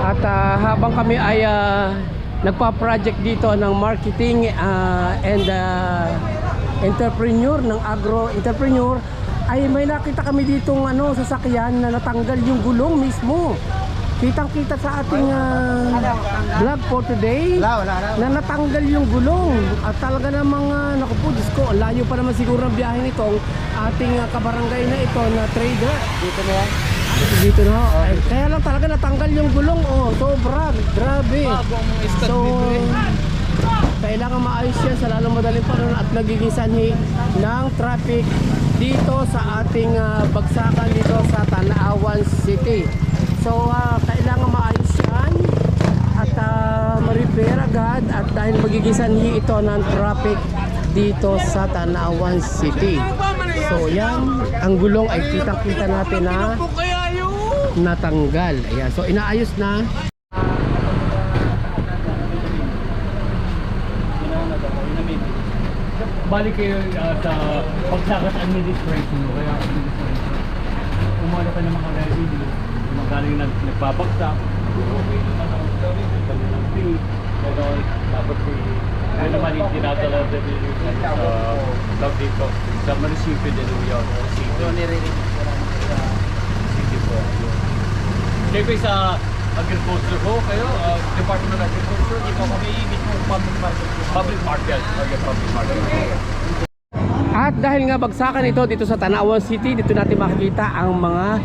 At habang kami ay nagpa-project dito ng marketing and entrepreneur, ng agro-entrepreneur, ay may nakita kami ditong sasakyan na natanggal yung gulong mismo. Kitang-kita sa ating vlog for today na natanggal yung gulong. At talaga namang, naku po, Diyos ko, layo pa naman siguro ang biyahe nitong ating kabarangay na ito na trader. Dito na yan. Dito na ho. Ay, kaya lang talaga natanggal yung gulong. Oh, sobra, grabe. So, kailangan maayos yan sa lalong madaling panahon at nagiging sanhi ng traffic dito sa ating bagsakan dito sa Tanawan City. So, kailangan maayos yan at ma-repair agad at dahil magiging sanhi ito ng traffic dito sa Tanawan City. So, yan, ang gulong ay kitang-kita natin na natanggal. Ayan. So, inaayos na. Balik kayo sa pagsakas administration mo, kaya umano ka naman ka-revenue, magaling nagpabagsak, okay naman ang fee, gano'n, tapos yun naman yung tinatala sa tawag dito, sa municipio de Luyo, city. City po. Siyempre sa agriculture ko, kayo, Department of Agriculture, ito kami mismo public market. Public market. At dahil nga bagsakan ito dito sa Tanawan City, dito natin makikita ang mga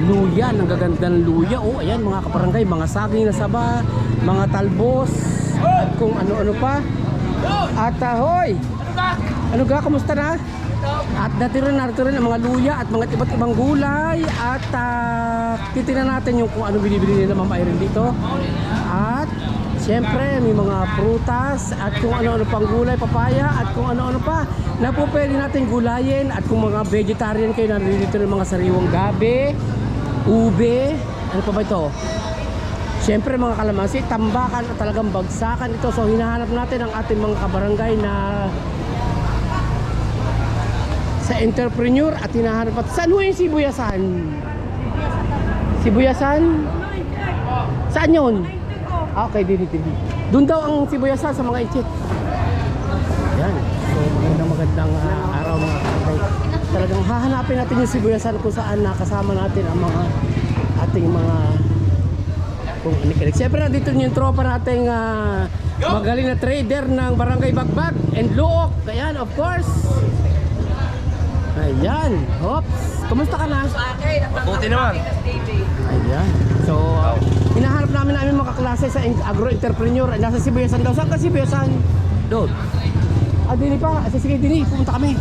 luya, ang gagandang luya. Oh, ayan mga kabarangay, mga saging na saba, mga talbos, at kung ano-ano pa. At hoy! Ano ga, kamusta na? At narito rin ang mga luya at mga iba't ibang gulay. At titingnan natin yung kung ano binibili nila Ma'am Irene dito. At siyempre may mga prutas at kung ano-ano pang gulay, papaya at kung ano-ano pa na po pwede natin gulayin. At kung mga vegetarian kayo, narito rin mga sariwang gabi, ube, ano pa ba ito? Siyempre mga kalamansi, tambakan at talagang bagsakan ito. So hinahanap natin ang ating mga kabarangay na sa entrepreneur at hinahanap at saan ho yung sibuyasan? Sibuyasan? Saan yun? Okay, dito. Doon daw ang sibuyasan sa mga itchit. Ayan. So magandang araw mga kabarangay. Talagang hahanapin natin yung sibuyasan kung saan nakasama natin ang mga ating mga kung siyempre nandito yung tropa nating magaling na trader ng Barangay Bagbag and Luok. Ayan, of course. Ayan, hops. Kumusta ka na? Mabuti naman. Ayan. So, hinahanap namin mga kaklase sa agro-entrepreneur. Nasa Sibuyasan daw. Saan ka Sibuyasan? Doon. Dini pa. Sige, Dini. Pumunta kami.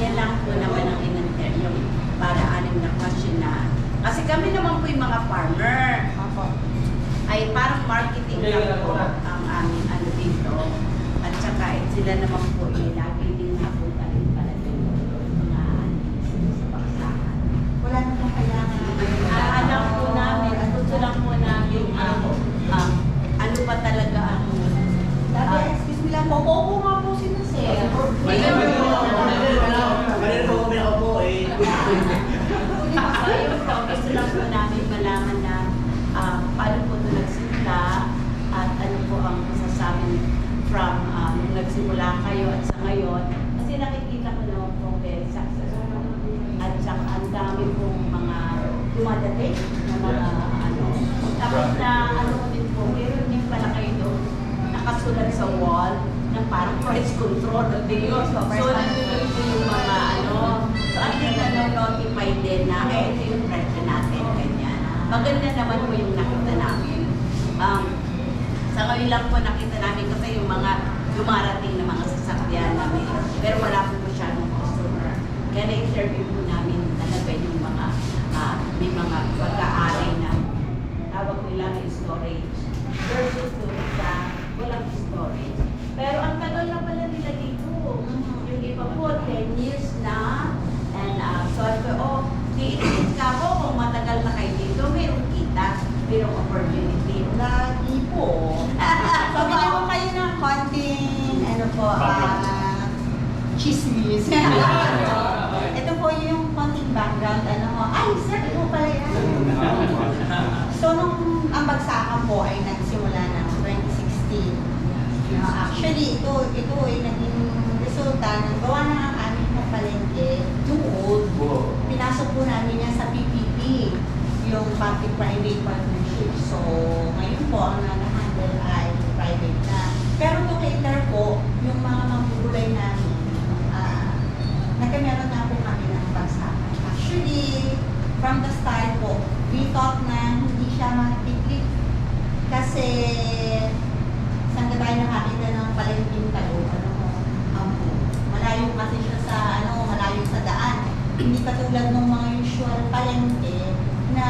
Yan lang po naman ang in-interview para anim na question na. Kasi kami naman po yung mga farmer. Ay parang marketing lang po ang aming ano dito. At saka sila naman po lagi din napunta rin pala dito. Mga sa baksakan. Wala naman kailangan. Alam po namin, gusto lang po namin ano pa talaga ang excuse me lang po. Opo nga po sila sir. Gusto lang po namin malaman na paano po ito nagsimula at ano po ang masasabi from nung nagsimula kayo at sa ngayon. Kasi nakikita ko naman po very successful at saka ang dami pong mga dumadating na mga Tapos na ano din po, meron din pala kayo doon nakasulat sa wall na parang price control na din. So, nandun po yung mga ano. So, at least notify din na ito yung presyo natin, ganyan. Maganda naman po yung nakita namin. Sa ngayon lang po nakita namin kasi yung mga dumarating na mga sasakyan namin. Pero wala po masyadong customer. Kaya na-interview po namin talaga yung mga may mga pagka-aray na tawag nila na storage versus sa walang storage. Pero ang tagal na pala nila dito. Yung iba po, 10 years na. And so, di-itin ka po kung matagal na kayo dito, mayroong kita, mayroong opportunity. Lagi po. So, bigyan ko kayo ng konting, ano po, chismis. Ito po yung konting background, ano mo, ay, sir, ito pala yan. So, nung ang bagsakan po ay nagsimula ng 2016. Actually, ito ay naging resulta ng gawa na ang aming pong palengke. Doon, pinasok po namin yan sa PPP, yung public-private partnership. So, ngayon po, ang nag-handle ay private na. Pero to cater po, yung mga mamugulay namin, nagkameron na po kami ng bagsakan. Actually, from the start po, we thought na hindi siya mag-click kasi saan ka tayo nakakita ng palengking talo, malayo kasi siya sa, malayo sa daan. Hindi katulad ng mga usual palengke na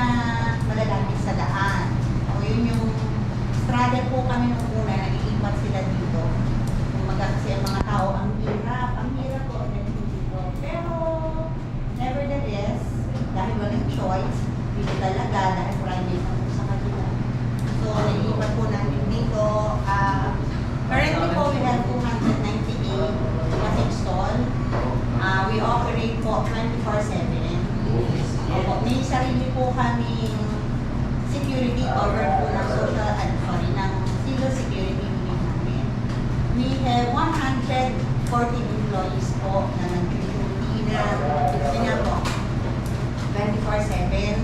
malalapit sa daan. O yun yung struggle po kami nung una, nag-iipat sila dito. Kumaga kasi ang mga tao, ang hirap po dito. Pero, nevertheless, dahil walang choice, dito talaga, dahil private na po sa kanila. So, nag-iipat po namin dito. Currently po, we have 298 kasi stall. We operate po 24/7. May sarili po kaming security covered po ng ng civil security namin. We have 140 employees po na nag-duty na po 24/7.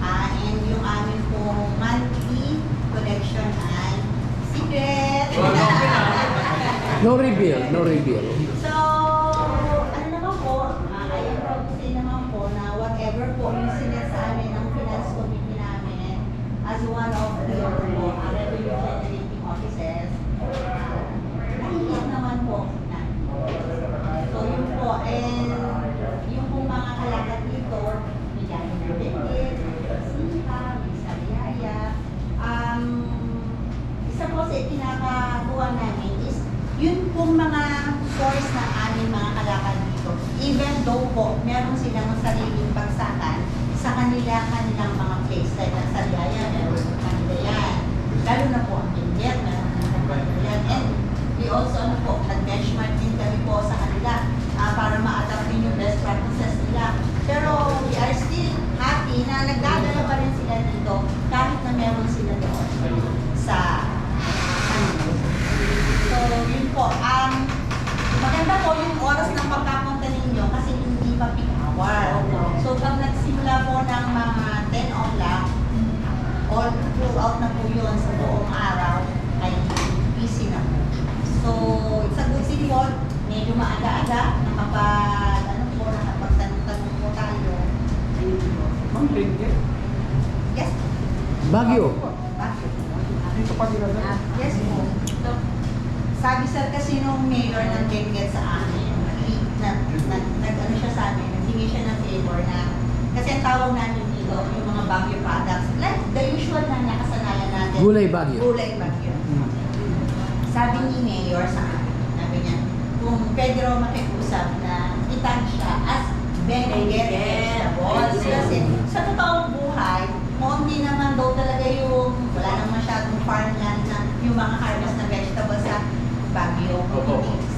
And yung amin po monthly collection ay secret. No reveal, no reveal. So, ano naman po, I am proud to say naman po na whatever po yung sinasabi ng finance committee namin as one of the revenue generating offices, nahihit naman po na. So, yun po, and yung pong mga kalagat dito, may dahil na bengit, may sinta, may sariyaya. Isa po sa itinakagawa namin is yun pong mga source ng aming mga kalakal dito. Even though po, meron silang sariling bagsakan sa kanilang mga place. Like ang sariyaya, meron sa kanila yan. Lalo na po ang Indian, meron sa kanila yan. And we also, nag-benchmark din kami po sa kanila para ma-adapt din yung best practices nila. Pero we are still happy na nagdadala pa rin sila dito kahit na meron sila doon sa So, yun po. Maganda po yung oras ng pagkapunta ninyo kasi hindi pa peak hour. So, pag nagsimula po ng mga 10 o'clock, all throughout na po yun sa buong araw, ay busy na po. So, it's a good thing po. Medyo maaga-aga, nakapagtanong-tanong po tayo. Ma'am, Benguet. Yes. Baguio. Baguio. Dito pa nila na. Yes po. So, sabi sir kasi nung mayor ng Benguet sa amin, nag-ano siya sa amin, naghingi siya ng favor na, kasi ang tawag namin dito, yung mga Baguio products, like the usual na nakasanayan natin. Gulay Baguio. Gulay Baguio. Sabi ni mayor sa amin, sabi niya, kung pwede raw makikusap na itag siya as Benguet vegetables. Kasi sa totoong buhay, konti naman daw talaga yung, wala nang masyadong farmland na yung mga harvest na vegetables sa Baguio.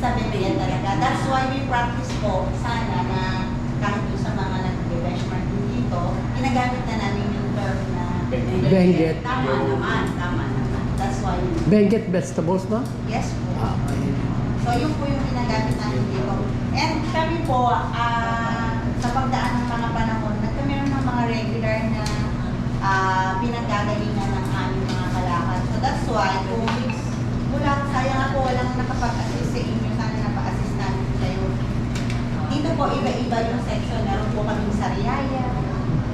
Sa Benguet talaga. That's why we practice po sana na kahit yung sa mga nag-benchmark dito, ginagamit na namin yung term na Benguet. Tama naman. That's why. Benguet vegetables ba? Yes po. Ah, okay. So yun po yung ginagamit namin dito. And kami po, sa pagdaan ng mga panahon, nagkameron ng mga regular na pinagagalingan ng That's why, kung sayang ako walang nakapag-assist sa inyo, sana napa-assist namin kayo. Dito po, iba-iba yung section. Meron po kaming Sariaya,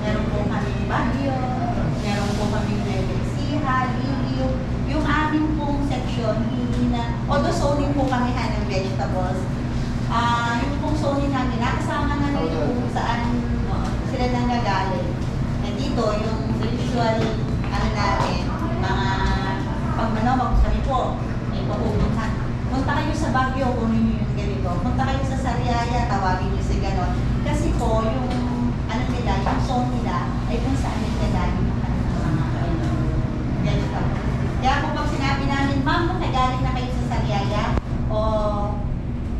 meron po kaming Baguio, meron po kaming Nueva Ecija, Liliw. Yung amin pong section, hindi na, although zoning po kami ng vegetables, yung pong zoning namin, nakasama na rin kung saan sila nanggagaling. And dito, yung usual, natin, mga pagmanawag kami po, may pupunta. Punta kayo sa Baguio, kunin nyo yung ganito. Punta kayo sa Sariaya, tawagin nyo si ganon. Kasi po, yung nila, yung zone nila, ay kung saan nagkagaling yung kanilang mga vegetables. Kaya kung pag sinabi namin, ma'am, nagaling na kayo sa Sariaya, o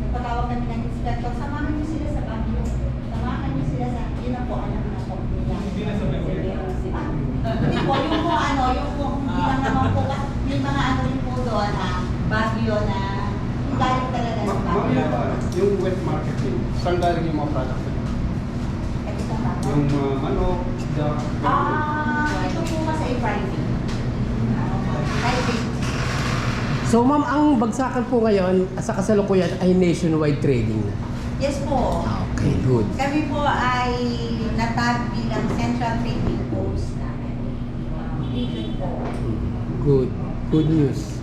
nagpatawag kami ng inspector, samahan nyo sila sa Baguio. Samahan nyo sila sa, yun na po, alam na po nila. Hindi na sa hindi po, yung po yung po, hindi lang naman po, may mga rin po doon, Baguio na, galing talaga sa Baguio. Yung wet marketing, saan galing yung mga products? Ito sa Baguio. Yung isda. Ito po kasi ay private. Private. So ma'am, ang bagsakan po ngayon sa kasalukuyan ay nationwide trading na. Yes po. Okay, good. Kami po ay natag bilang Central Trading Post namin. Region po. Good. Good news.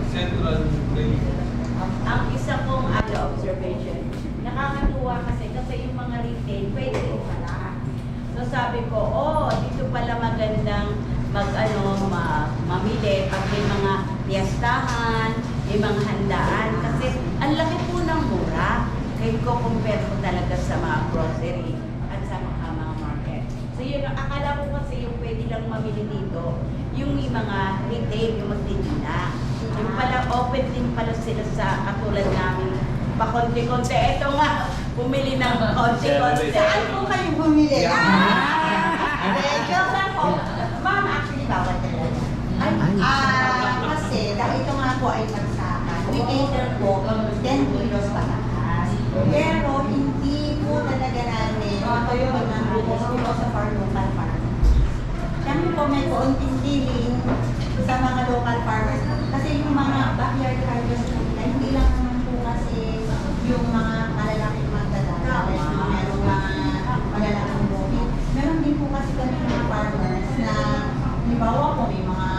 Central Trading. Ang isa kong observation, nakakatuwa kasi yung mga retail, pwede rin pala. So sabi ko, dito pala magandang mamili pag may mga piyestahan, may mga handaan. Kasi ang laki po ng mura. Kaya ko compare ko talaga sa mga grocery at sa mga market. So yun, akala ko kasi yung pwede lang mamili dito, yung may mga retail, yung magtitinda. Yung pala, open din pala sila sa katulad namin. Pa-konti-konti. Ito nga, bumili ng konti-konti. Saan po kayo bumili? Joke lang po. Ma'am, actually, bawal talaga. Kasi, dahil ito nga po ay bagsakan, we cater po 10 kilos pataas. Pero, hindi po talaga namin pag-nabukas po sa our local farmers. Siyempre po, may kaunting dealing sa mga local farmers. Kasi yung mga backyard harvest po nila, hindi lang naman po kasi yung mga malalaking magdadala. Meron mga malalaking bukid. Meron din po kasi kami mga farmers na halimbawa po may mga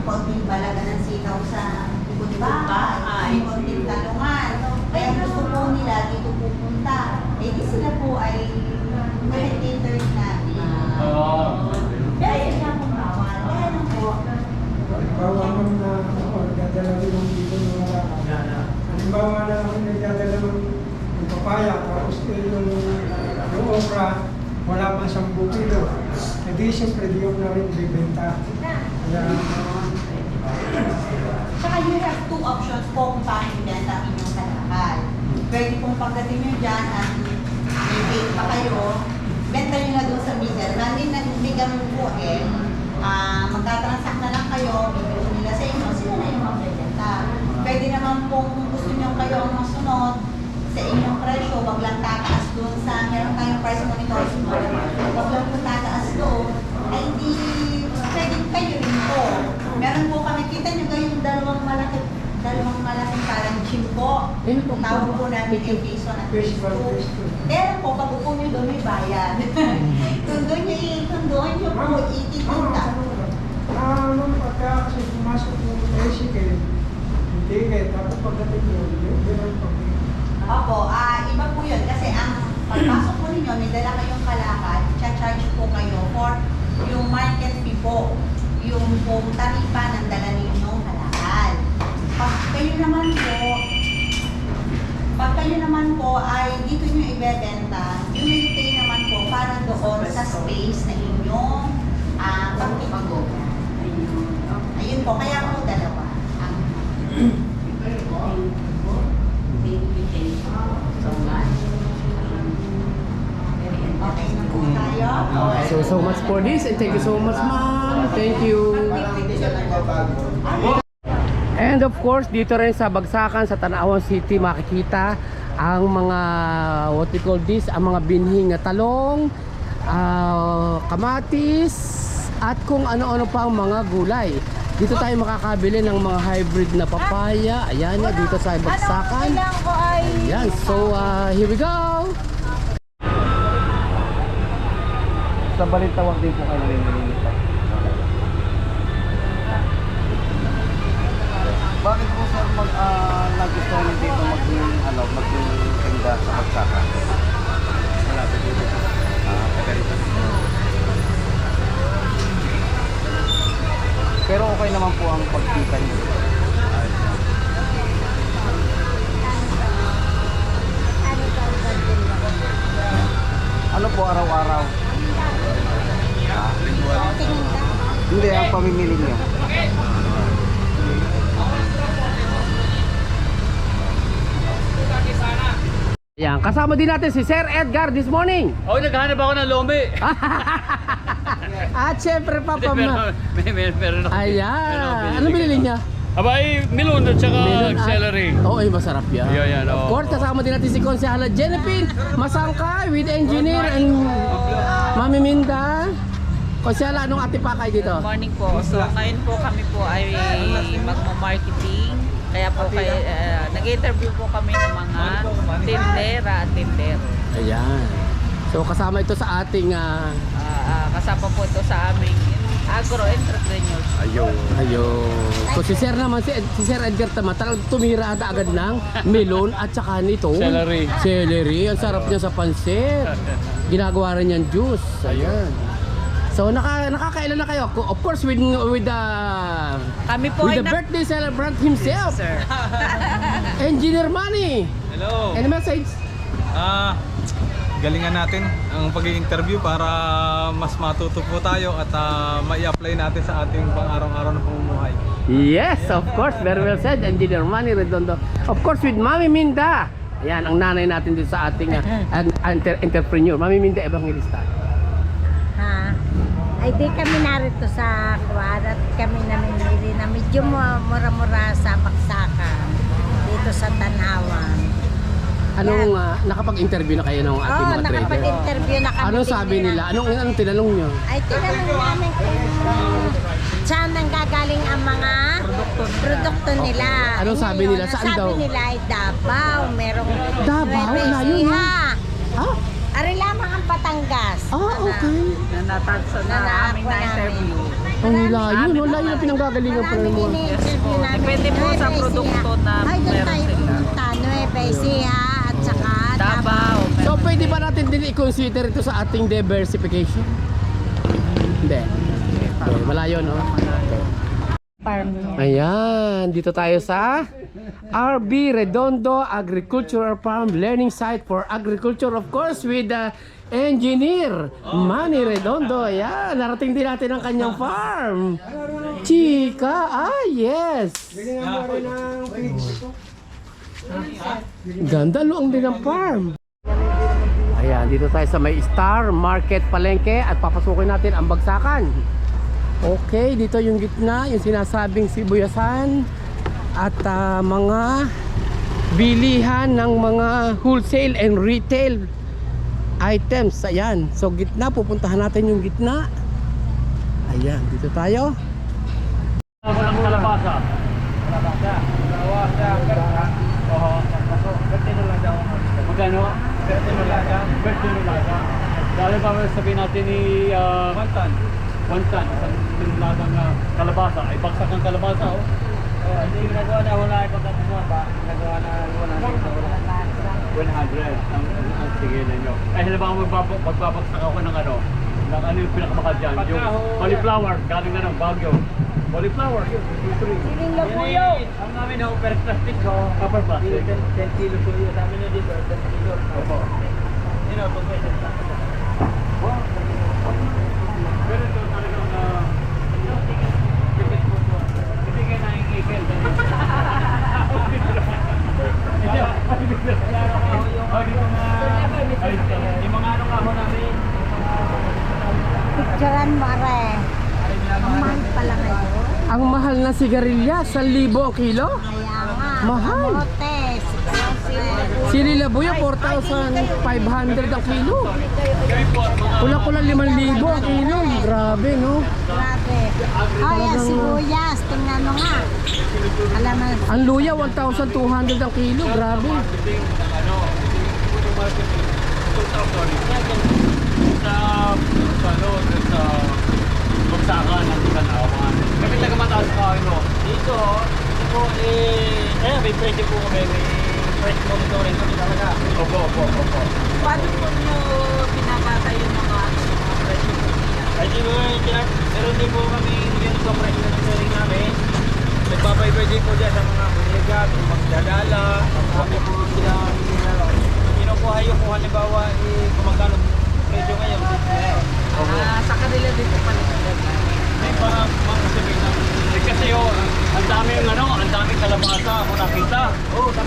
konting balaga ng sitaw sa likod bahay, may konting talungan. Kaya gusto po nila dito pupunta. Eh di sila po ay catered namin. Kaya sila po bawal. Kaya lang po. Halimbawa naman na nagdadala rin ng dito ng mga halimbawa na ako nagdadala ng papaya tapos yung okra wala pa 10 kilo. E di siyempre di na rin bibenta. Kaya Saka you have two options po kung paano ibenta ang inyong kalakal. Pwede pong pagdating nyo dyan at may pay pa kayo, benta nyo na doon sa middle. Hindi ganun po magtatransact na lang kayo, bibili nila sa inyo, sila na yung magbebenta. Pwede naman po kung gusto nyo kayo ang masunod sa inyong presyo, wag lang tataas doon sa, meron tayong price monitoring model, wag lang po tataas doon, ay hindi pwede kayo rin po. Meron po kami, kita nyo yung dalawang malaking parang gym po. Tawag po namin yung piso na fish for fish too. pero po, pag upo nyo doon, may bayad. Kung doon nyo po ititinda. Nung pagka kasi pumasok yung tricycle, yung ticket, tapos pagdating yun, yung ganun pag Opo, iba po yun. Kasi ang pagpasok po ninyo, may dala kayong kalakal, charge po kayo for yung market fee po. Yung po taripa ng dala ninyong kalakal. Pag kayo naman po ay dito nyo ibebenta, yung may pay naman po para doon sa space na inyong pagpipago. Ayun po, kaya po dalawa. Okay na po tayo. So much for this and thank you so much ma'am. Thank you. And of course, dito rin sa Bagsakan, sa Tanawan City, makikita ang mga, what we call this, ang mga binhing na talong, kamatis, at kung ano-ano pa ang mga gulay. Dito tayo makakabili ng mga hybrid na papaya. Ayan, dito sa Bagsakan. Kailangan ko ay... Ayan, so here we go! Sa Balintawak din po kayo nalilita. Bakit po sir nagustuhan niyo dito magtinda sa Bagsakan? Malapit dito. Taga rito. Pero okay naman po ang pagkita niyo. Ano po araw-araw? Hindi, ang pamimili niyo. Ayan, kasama din natin si Sir Edgar this morning. Oh, naghahanap ako ng lome. At syempre pa Meron ako. Ayan, ano binili niya? Abay, melon at saka Melon at- celery. Oo, masarap yan. Yan, Of oo. course, kasama din natin si Konsehala Jennifer Masangkay with engineer and Mami Minda. Konsehala, anong atipakay dito? Morning po. So ngayon po kami po ay magmo-marketing. Kaya po nag-interview po kami ng mga tindera at tindero. Ayan. So kasama ito sa ating Kasama po ito sa aming agro-entrepreneurs. ayun. So si Sir naman, si Sir Edgar naman, talagang tumira ata agad ng melon at saka nito. Celery. Celery. Ang sarap niya sa pansit. Ginagawa rin niyang juice. Ayan. So nakakailan na kayo? Of course with the Kami po with ay the birthday celebrant himself, Sir. Engineer Manny. Hello. Any message? Galingan natin ang pag-i-interview para mas matuto po tayo at mai-apply natin sa ating pang-araw-araw na pamumuhay. Yes, of course. Very well said, Engineer Manny Redondo. Of course with Mami Minda. Ayan, ang nanay natin dito sa ating entrepreneur. Mami Minda Evangelista. Ha? Ay di kami narito sa Kuwar at kami namimili na medyo mura-mura sa Baksakan dito sa Tanawan. Anong nakapag-interview na kayo ng ating mga trader? Nakapag-interview na kami. Anong sabi nila? Anong tinanong nyo? Ay tinanong namin kung saan nanggagaling ang mga produkto nila. Anong sabi nila? Saan daw? Sabi nila ay Davao, merong Davao? Nueva Layo, no? Ecija. Ha? Ari lamang ang Batangas. Okay. Natagsa na aming na-interview. Ang layo, no? Layo na pinanggagalingan pa rin mo. Ini-interview namin. Depende po sa Nueva produkto Ecija. na Ay, doon meron tayo sila. pumunta. Nueva Ecija at saka Davao. So pwede ba natin din i-consider ito sa ating diversification? Hindi. Okay, malayo, no? Farm niya. Ayan, dito tayo sa RB Redondo Agricultural Farm Learning Site for Agriculture, of course, with the engineer Manny Redondo. Ayan, narating din natin ang kanyang farm. Chika, yes. Bigyan mo rin ng feeds ito. Ganda luang din ang farm. Ayan, dito tayo sa may Star Market Palengke at papasukin natin ang Bagsakan. Okay, dito yung gitna, yung sinasabing sibuyasan at mga bilihan ng mga wholesale and retail items. Ayan, so gitna, pupuntahan natin yung gitna. Ayan, dito tayo. Ako ng kalabasa. Oo. Magkano? 13 laga. Dahil pa sabihin natin ni 1 ton. 1 ton. Isang lagang kalabasa. Ay baksak ng kalabasa. Oh. Hindi ginagawa na wala ay pagkakagawa pa. Ginagawa na 100 ang sige ninyo. Ay halimbawa magbabagsak ako ng ano yung pinakamahal dyan. Yung cauliflower. Galing na ng Baguio. Cauliflower, yun. Siling Labuyo. Ang namin na upper plastic ko. Upper plastic. 10 kilo po yun. Sabi na dito, 10 kilo. Opo. Yun o, pag may 10 kilo. Pero ito talagang tipid po ito. Hindi kayo nakikikil. Yung mga ano nga ho namin. Picturean mo, are. Ang mahal pala ngayon. Ang mahal na sigarilyas, 1,000 ang kilo? Kaya nga. Mahal. Kamote, 6,000. Sili labuyo, 4,500 ang kilo. Kulang-kulang 5,000 ang kilo. Grabe, no? Grabe. Oh, yan, sibuyas. Tingnan mo nga. Alam mo, Ang luya, 1,200 ang kilo. Grabe. Sa Bagsakan ng Tanawan. Kami taga mataas ka, Dito may presyo po kami. May price monitoring kami talaga. Opo. Paano po nyo pinapata yung mga presyo po niya? Ay, di ba, meron din po kami yung sa price monitoring namin. Nagpapay-pay din po dyan sa mga buliga, magdadala. Kami po sila, kinukuha yung kung halimbawa, kung magkano presyo ngayon. Sa kanila din po pala sila. Ay, para makasabi na. Kasi ang daming ang daming kalabasa ako nakita.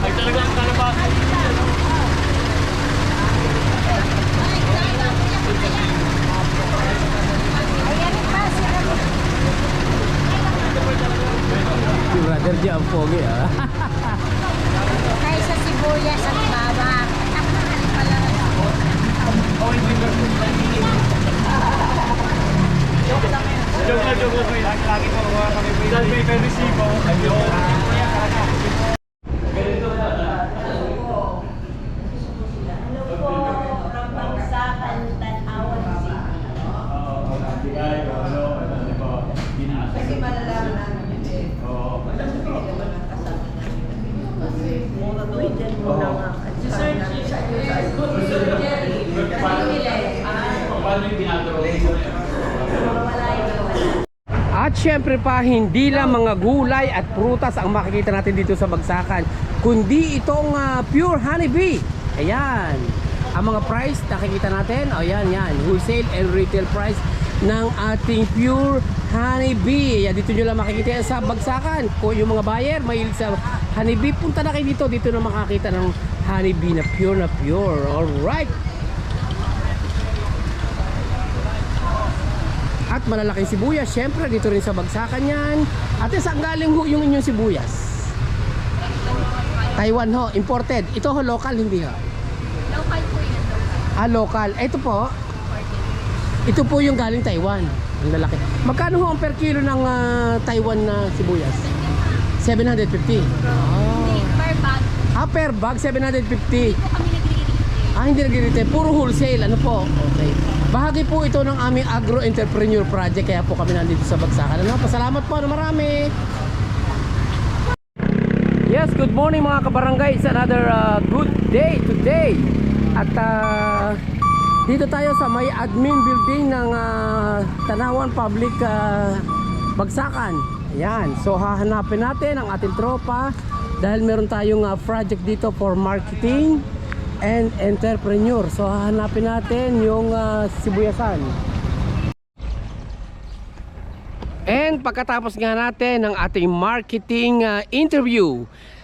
Ay talagang kalabasa. Si brother di ang pogi, ah. kaya sa sibuyas at bawang. Ang mahal pala. Joke lang po. Lagi po kami po. Dahil may resibo. Ayun. Kasi malalaman namin yun eh. At syempre pa, hindi lang mga gulay at prutas ang makikita natin dito sa Bagsakan, kundi itong pure honeybee. Ayan. Ang mga price nakikita natin, ayan, wholesale and retail price ng ating pure honeybee. Ayan, dito nyo lang makikita yan sa Bagsakan. Kung yung mga buyer mahilig sa honeybee, punta na kayo dito na makakita ng honeybee na pure. Alright. At malalaking sibuyas, syempre dito rin sa Bagsakan yan. Ate, saan galing ho yung inyong sibuyas? Taiwan ho, imported. Ito ho, local, hindi ho? Local po yan. Local. Ito po? Ito po yung galing Taiwan. Ang lalaki. Magkano ho ang per kilo ng Taiwan na sibuyas? 750. Per bag. Per bag, 750. Kami nagre-retail. Hindi nagre-retail. Puro wholesale. Ano po? Okay. Bahagi po ito ng aming agro-entrepreneur project. Kaya po kami nandito sa Bagsakan. Pasalamat po na marami. Yes, good morning mga kabarangay. It's another good day today. At dito tayo sa may admin building ng Tanawan Public Bagsakan. Ayan. So hahanapin natin ang ating tropa dahil meron tayong project dito for marketing and entrepreneur. So hahanapin natin yung sibuyasan. And pagkatapos nga natin ng ating marketing interview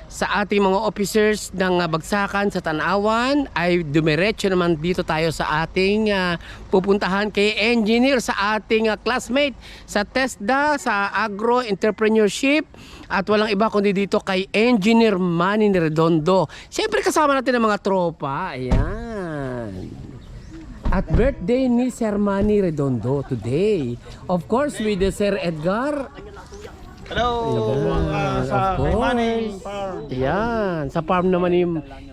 sa ating mga officers ng Bagsakan sa Tanawan, ay dumiretso naman dito tayo sa ating pupuntahan kay engineer, sa ating classmate sa TESDA, sa agro entrepreneurship, at walang iba kundi dito kay Engineer Manny Redondo. Siyempre kasama natin ang mga tropa. Ayan. At birthday ni Sir Manny Redondo today. Of course with Sir Edgar. Hello! Sa Manny Farm. Ayan, sa farm naman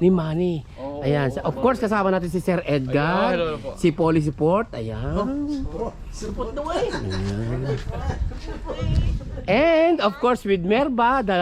ni Manny. Ayan, of course kasama natin si Sir Edgar, si Polly Support. Ayan. Support na way. And of course with Merba, the